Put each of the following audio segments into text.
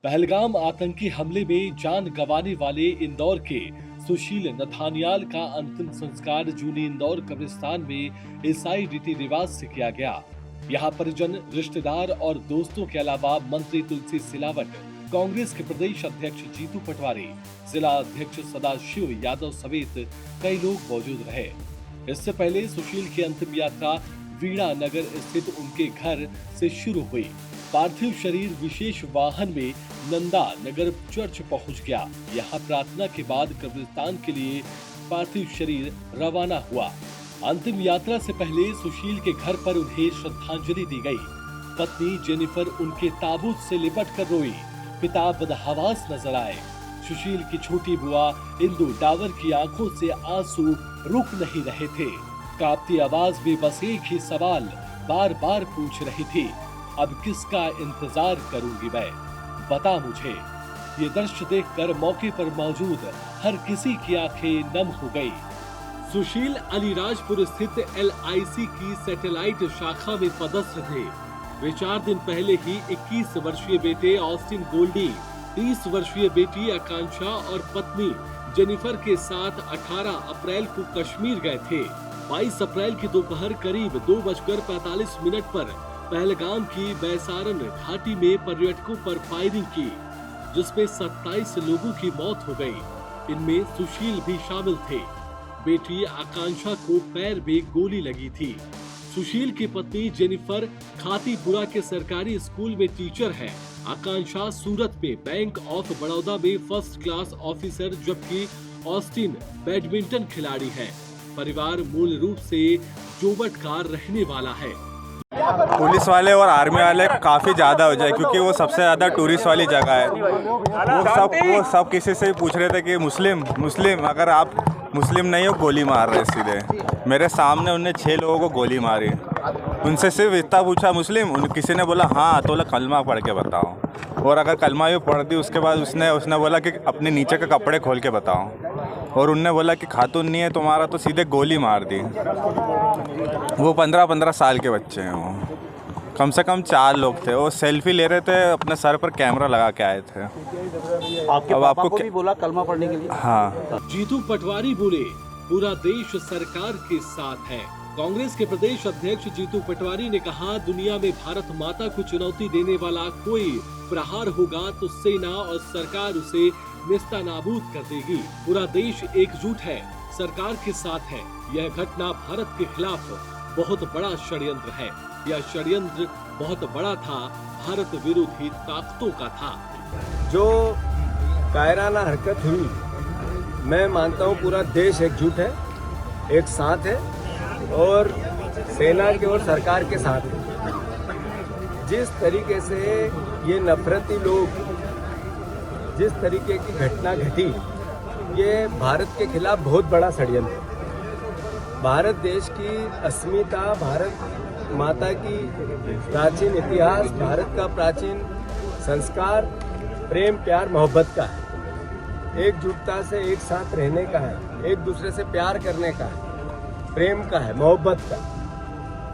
पहलगाम आतंकी हमले में जान गंवाने वाले इंदौर के सुशील नथानियाल का अंतिम संस्कार जूनी इंदौर कब्रिस्तान में ईसाई रीति रिवाज से किया गया। यहाँ परिजन, रिश्तेदार और दोस्तों के अलावा मंत्री तुलसी सिलावट, कांग्रेस के प्रदेश अध्यक्ष जीतू पटवारी, जिला अध्यक्ष सदाशिव यादव समेत कई लोग मौजूद रहे। इससे पहले सुशील की अंतिम यात्रा वीणा नगर स्थित उनके घर से शुरू हुई। पार्थिव शरीर विशेष वाहन में नंदा नगर चर्च पहुंच गया। यहाँ प्रार्थना के बाद कब्रिस्तान के लिए पार्थिव शरीर रवाना हुआ। अंतिम यात्रा से पहले सुशील के घर पर उन्हें श्रद्धांजलि दी गई। पत्नी जेनिफर उनके ताबूत से लिपट कर रोई। पिता बदहवास नजर आए। सुशील की छोटी बुआ इंदु डावर की आंखों से आंसू रुक नहीं रहे थे। कांपती आवाज में बस एक ही सवाल बार बार पूछ रही थी, अब किसका इंतजार करूंगी मैं, बता मुझे। ये दृश्य देखकर मौके पर मौजूद हर किसी की आंखें नम हो गई। सुशील अलीराजपुर स्थित LIC की सैटेलाइट शाखा में पदस्थ थे। वे 4 दिन पहले ही 21 वर्षीय बेटे ऑस्टिन गोल्डी, 30 वर्षीय बेटी आकांक्षा और पत्नी जेनिफर के साथ 18 अप्रैल को कश्मीर गए थे। 22 अप्रैल की दोपहर करीब 2:45 पर पहलगाम की बैसारन घाटी में पर्यटकों पर फायरिंग की, जिसमें 27 लोगों की मौत हो गई। इनमें सुशील भी शामिल थे। बेटी आकांक्षा को पैर में गोली लगी थी। सुशील की पत्नी जेनिफर खातीपुरा के सरकारी स्कूल में टीचर है। आकांक्षा सूरत में बैंक ऑफ बड़ौदा में फर्स्ट क्लास ऑफिसर, जबकि ऑस्टिन बैडमिंटन खिलाड़ी है। परिवार मूल रूप से जोबट का रहने वाला है। पुलिस वाले और आर्मी वाले काफ़ी ज़्यादा हो जाए, क्योंकि वो सबसे ज़्यादा टूरिस्ट वाली जगह है। वो सब किसी से पूछ रहे थे कि मुस्लिम अगर आप मुस्लिम नहीं हो, गोली मार रहे सीधे। मेरे सामने उनने 6 लोगों को गोली मारी। उनसे सिर्फ इतना पूछा मुस्लिम, किसी ने बोला हाँ, तो बोला कलमा पढ़ के बताओ। और अगर कलमा भी पढ़ दी उसके बाद उसने बोला कि अपने नीचे के कपड़े खोल के बताओ। और उनने बोला कि खातून नहीं है तुम्हारा, तो सीधे गोली मार दी। वो 15-15 साल के बच्चे हैं। वो कम से कम 4 लोग थे। वो सेल्फी ले रहे थे, अपने सर पर कैमरा लगा के आए थे। अब आपको भी बोला कलमा पढ़ने के लिए? हाँ। जीतू पटवारी बोले, पूरा देश सरकार के साथ है। कांग्रेस के प्रदेश अध्यक्ष जीतू पटवारी ने कहा, दुनिया में भारत माता को चुनौती देने वाला कोई प्रहार होगा तो सेना और सरकार उसे नेस्तनाबूद कर देगी। पूरा देश एकजुट है, सरकार के साथ है। यह घटना भारत के खिलाफ बहुत बड़ा षड्यंत्र है। यह षड्यंत्र बहुत बड़ा था, भारत विरोधी ताकतों का था। जो कायराना हरकत हुई, मैं मानता हूँ पूरा देश एकजुट है, एक साथ है और सेना के और सरकार के साथ है। जिस तरीके से ये नफरती लोग, जिस तरीके की घटना घटी, ये भारत के खिलाफ बहुत बड़ा षड्यंत्र है। भारत देश की अस्मिता, भारत माता की प्राचीन इतिहास, भारत का प्राचीन संस्कार प्रेम, प्यार, मोहब्बत का है। एकजुटता से एक साथ रहने का है, एक दूसरे से प्यार करने का है, प्रेम का है, मोहब्बत का।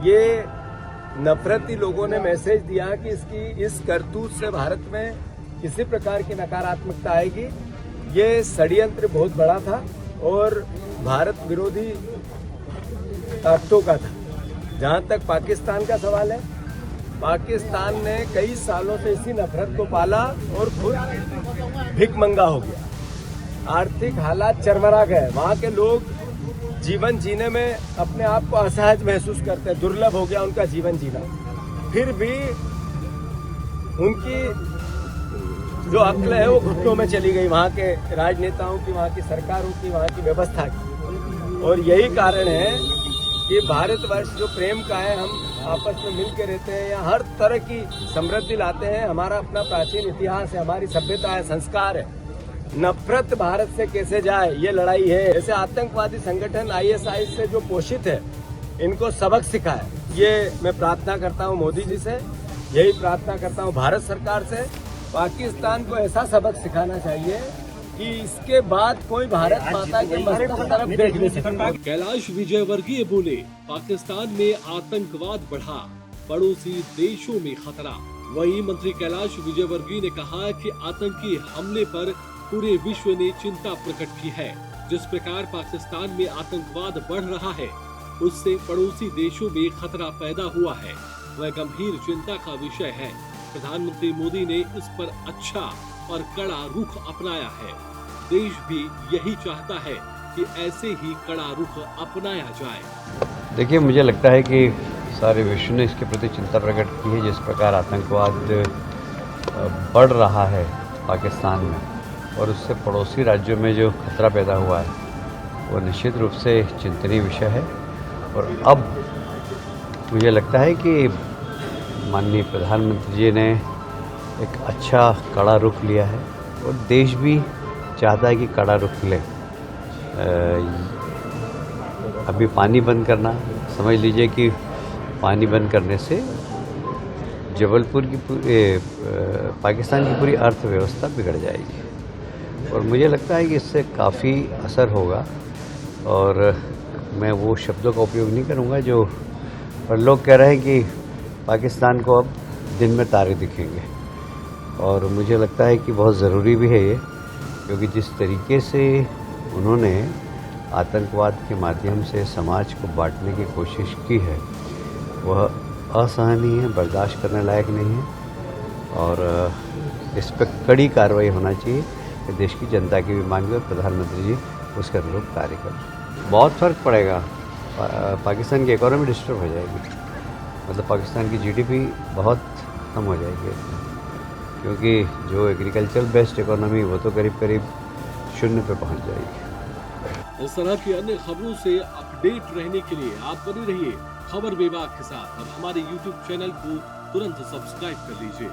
ये नफरती लोगों ने मैसेज दिया कि इस करतूत से भारत में किसी प्रकार की नकारात्मकता आएगी। ये षड्यंत्र बहुत बड़ा था और भारत विरोधी ताकतों का था। जहाँ तक पाकिस्तान का सवाल है, पाकिस्तान ने कई सालों से इसी नफरत को पाला और खुद भिखमंगा हो गया। आर्थिक हालात चरमरा गए। वहाँ के लोग जीवन जीने में अपने आप को असहज महसूस करते हैं, दुर्लभ हो गया उनका जीवन जीना। फिर भी उनकी जो अक्ल है वो घुटनों में चली गई, वहाँ के राजनेताओं की, वहाँ की सरकारों की, वहाँ की व्यवस्था की। और यही कारण है कि भारतवर्ष जो प्रेम का है, हम आपस में मिल के रहते हैं, या हर तरह की समृद्धि लाते हैं। हमारा अपना प्राचीन इतिहास है, हमारी सभ्यता है, संस्कार है। नफरत भारत से कैसे जाए, ये लड़ाई है। ऐसे आतंकवादी संगठन ISIS से जो पोषित है, इनको सबक सिखाए। ये मैं प्रार्थना करता हूँ मोदी जी से, यही प्रार्थना करता हूँ भारत सरकार से। पाकिस्तान को ऐसा सबक सिखाना चाहिए कि इसके बाद कोई भारत माता के मस्तक तरफ देख नहीं सकता। कैलाश विजयवर्गीय बोले, पाकिस्तान में आतंकवाद बढ़ा, पड़ोसी देशों में खतरा। वहीं मंत्री कैलाश विजयवर्गीय ने कहा कि आतंकी हमले पर पूरे विश्व ने चिंता प्रकट की है। जिस प्रकार पाकिस्तान में आतंकवाद बढ़ रहा है, उससे पड़ोसी देशों में खतरा पैदा हुआ है, वह गंभीर चिंता का विषय है। प्रधानमंत्री मोदी ने इस पर अच्छा और कड़ा रुख अपनाया है। देश भी यही चाहता है कि ऐसे ही कड़ा रुख अपनाया जाए। देखिए, मुझे लगता है कि सारे विश्व ने इसके प्रति चिंता प्रकट की है। जिस प्रकार आतंकवाद बढ़ रहा है पाकिस्तान में और उससे पड़ोसी राज्यों में जो खतरा पैदा हुआ है, वो निश्चित रूप से चिंतनीय विषय है। और अब मुझे लगता है कि माननीय प्रधानमंत्री जी ने एक अच्छा कड़ा रुख लिया है और देश भी चाहता है कि कड़ा रुख ले। अभी पानी बंद करना, समझ लीजिए कि पानी बंद करने से जबलपुर की पाकिस्तान की पूरी अर्थव्यवस्था बिगड़ जाएगी और मुझे लगता है कि इससे काफ़ी असर होगा। और मैं वो शब्दों का उपयोग नहीं करूँगा जो और लोग कह रहे हैं कि पाकिस्तान को अब दिन में तारे दिखेंगे, और मुझे लगता है कि बहुत ज़रूरी भी है ये, क्योंकि जिस तरीके से उन्होंने आतंकवाद के माध्यम से समाज को बांटने की कोशिश की है, वह असहनीय है, बर्दाश्त करने लायक नहीं है और इस पर कड़ी कार्रवाई होना चाहिए। कि देश की जनता की भी मांग है और प्रधानमंत्री जी उसके अनुरूप कार्य करें। बहुत फ़र्क पड़ेगा, पाकिस्तान की इकोनॉमी डिस्टर्ब हो जाएगी, मतलब पाकिस्तान की जीडीपी बहुत कम हो जाएगी, क्योंकि जो एग्रीकल्चर बेस्ड इकोनॉमी वो तो करीब करीब 0 पे पहुंच जाएगी। इस तरह की अन्य खबरों से अपडेट रहने के लिए आप बने रहिए खबर विभाग के साथ। अब हमारे YouTube चैनल को तुरंत सब्सक्राइब कर लीजिए।